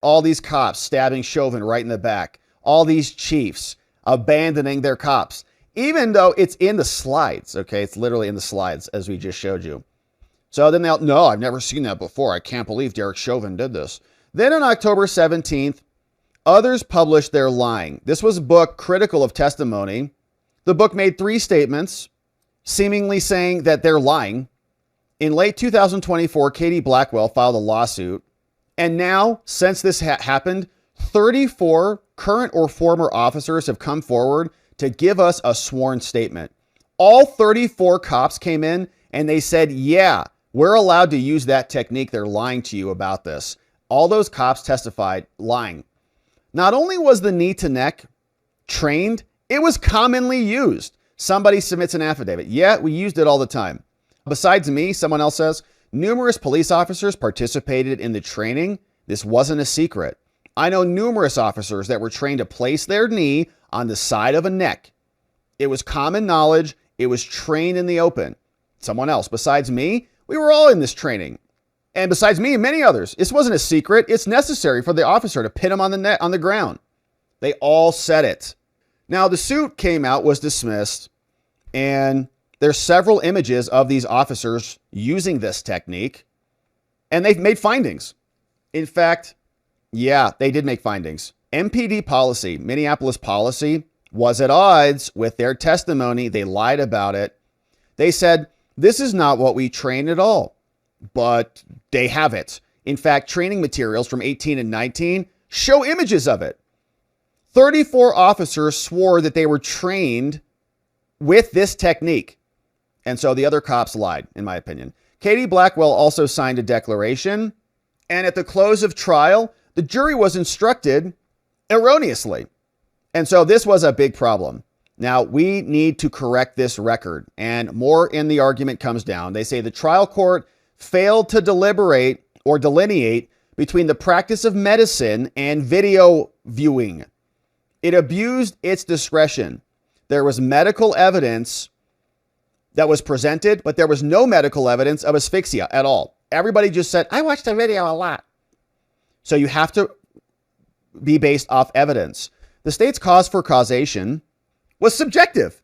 All these cops stabbing Chauvin right in the back. All these chiefs abandoning their cops, even though it's in the slides. Okay, it's literally in the slides as we just showed you. So then they'll, no, I've never seen that before. I can't believe Derek Chauvin did this. Then on October 17th, others published their lying. This was a book critical of testimony. The book made 3 statements, seemingly saying that they're lying. In late 2024, Katie Blackwell filed a lawsuit. And now, since this happened, 34 current or former officers have come forward to give us a sworn statement. All 34 cops came in and they said, yeah, we're allowed to use that technique. They're lying to you about this. All those cops testified lying. Not only was the knee to neck trained, it was commonly used. Somebody submits an affidavit. Yeah, we used it all the time. Besides me, someone else says, numerous police officers participated in the training. This wasn't a secret. I know numerous officers that were trained to place their knee on the side of a neck. It was common knowledge. It was trained in the open. Someone else, besides me, we were all in this training. And besides me and many others, this wasn't a secret. It's necessary for the officer to pin him on the ground. They all said it. Now, the suit came out, was dismissed, and there's several images of these officers using this technique, and they've made findings. In fact, yeah, they did make findings. MPD policy, Minneapolis policy, was at odds with their testimony. They lied about it. They said, this is not what we train at all, but they have it. In fact, training materials from 18 and 19 show images of it. 34 officers swore that they were trained with this technique. And so the other cops lied, in my opinion. Katie Blackwell also signed a declaration. And at the close of trial, the jury was instructed erroneously. And so this was a big problem. Now, we need to correct this record. And more in the argument comes down. They say the trial court failed to deliberate or delineate between the practice of medicine and video viewing. It abused its discretion. There was medical evidence that was presented, but there was no medical evidence of asphyxia at all. Everybody just said, I watched the video a lot. So you have to be based off evidence. The state's cause for causation was subjective.